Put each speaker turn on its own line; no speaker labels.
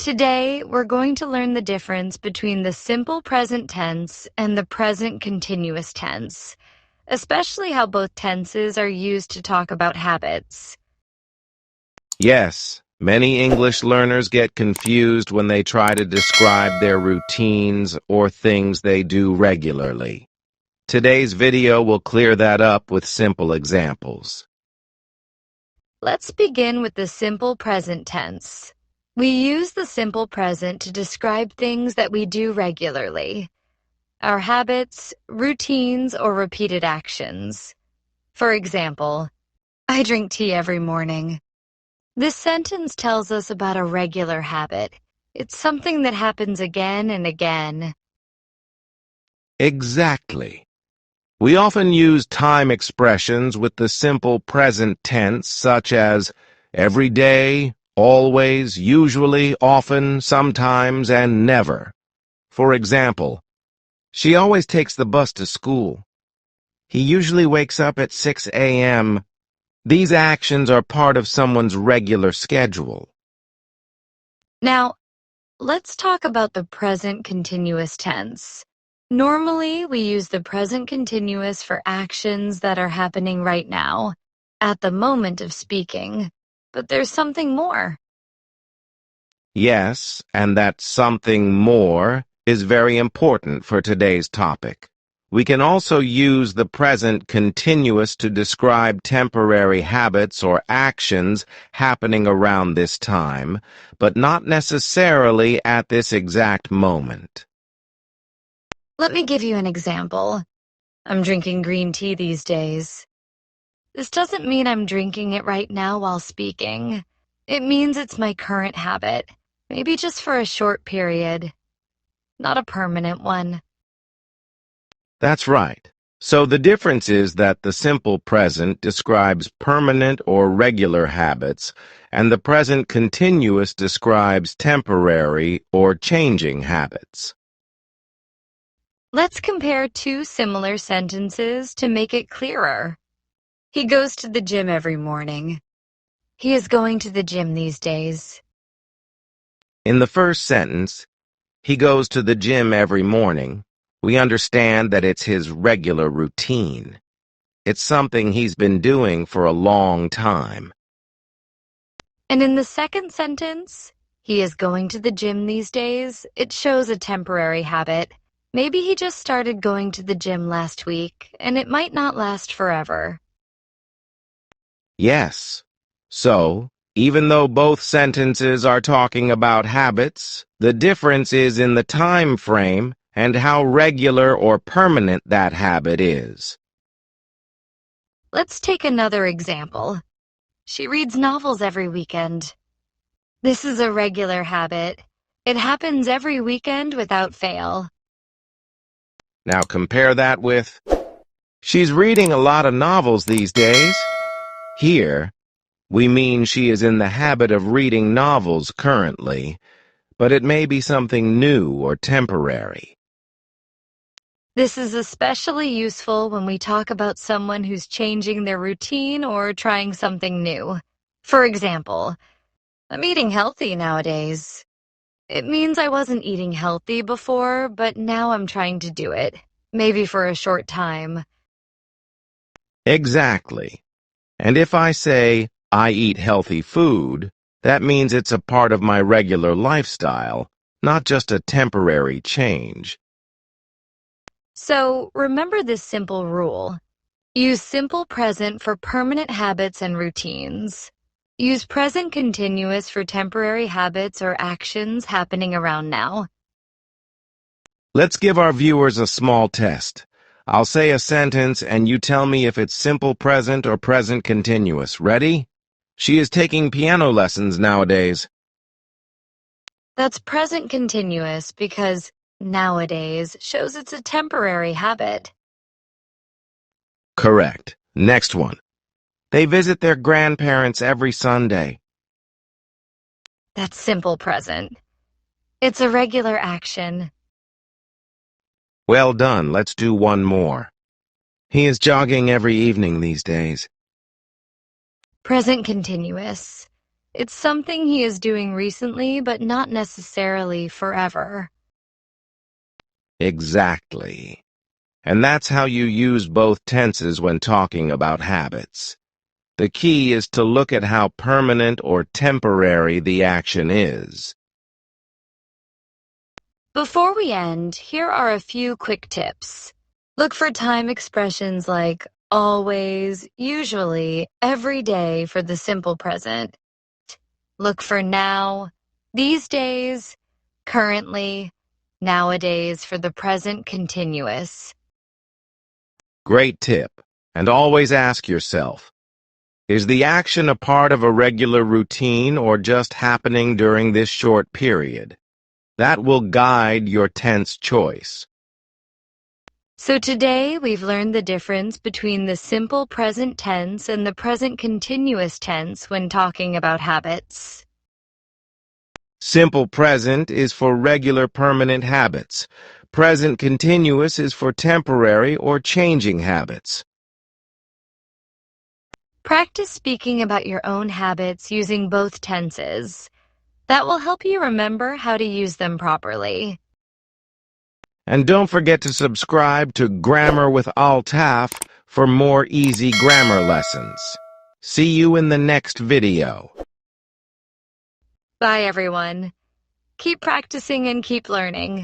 Today, we're going to learn the difference between the simple present tense and the present continuous tense, especially how both tenses are used to talk about habits.
Yes, many English learners get confused when they try to describe their routines or things they do regularly. Today's video will clear that up with simple examples.
Let's begin with the simple present tense. We use the simple present to describe things that we do regularly, our habits, routines, or repeated actions. For example, I drink tea every morning. This sentence tells us about a regular habit. It's something that happens again and again.
Exactly. We often use time expressions with the simple present tense, such as every day, always, usually, often, sometimes, and never. For example, she always takes the bus to school. He usually wakes up at 6 a.m. These actions are part of someone's regular schedule.
Now, let's talk about the present continuous tense. Normally, we use the present continuous for actions that are happening right now, at the moment of speaking. But there's something more.
Yes, and that something more is very important for today's topic. We can also use the present continuous to describe temporary habits or actions happening around this time, but not necessarily at this exact moment.
Let me give you an example. I'm drinking green tea these days. This doesn't mean I'm drinking it right now while speaking. It means it's my current habit, maybe just for a short period, not a permanent one.
That's right. So the difference is that the simple present describes permanent or regular habits, and the present continuous describes temporary or changing habits.
Let's compare two similar sentences to make it clearer. He goes to the gym every morning. He is going to the gym these days.
In the first sentence, he goes to the gym every morning. We understand that it's his regular routine. It's something he's been doing for a long time.
And in the second sentence, he is going to the gym these days, it shows a temporary habit. Maybe he just started going to the gym last week, and it might not last forever.
Yes. So, even though both sentences are talking about habits, the difference is in the time frame and how regular or permanent that habit is.
Let's take another example. She reads novels every weekend. This is a regular habit. It happens every weekend without fail.
Now compare that with, she's reading a lot of novels these days. Here, we mean she is in the habit of reading novels currently, but it may be something new or temporary.
This is especially useful when we talk about someone who's changing their routine or trying something new. For example, I'm eating healthy nowadays. It means I wasn't eating healthy before, but now I'm trying to do it, maybe for a short time.
Exactly. And if I say, I eat healthy food, that means it's a part of my regular lifestyle, not just a temporary change.
So remember this simple rule. Use simple present for permanent habits and routines. Use present continuous for temporary habits or actions happening around now.
Let's give our viewers a small test. I'll say a sentence and you tell me if it's simple present or present continuous. Ready? She is taking piano lessons nowadays.
That's present continuous because nowadays shows it's a temporary habit.
Correct. Next one. They visit their grandparents every Sunday.
That's simple present. It's a regular action.
Well done. Let's do one more. He is jogging every evening these days.
Present continuous. It's something he is doing recently, but not necessarily forever.
Exactly. And that's how you use both tenses when talking about habits. The key is to look at how permanent or temporary the action is.
Before we end, here are a few quick tips. Look for time expressions like always, usually, every day for the simple present. Look for now, these days, currently, nowadays for the present continuous.
Great tip. And always ask yourself, is the action a part of a regular routine or just happening during this short period? That will guide your tense choice.
So today we've learned the difference between the simple present tense and the present continuous tense when talking about habits.
Simple present is for regular permanent habits. Present continuous is for temporary or changing habits.
Practice speaking about your own habits using both tenses. That will help you remember how to use them properly.
And don't forget to subscribe to Grammar with Altaf for more easy grammar lessons. See you in the next video.
Bye, everyone. Keep practicing and keep learning.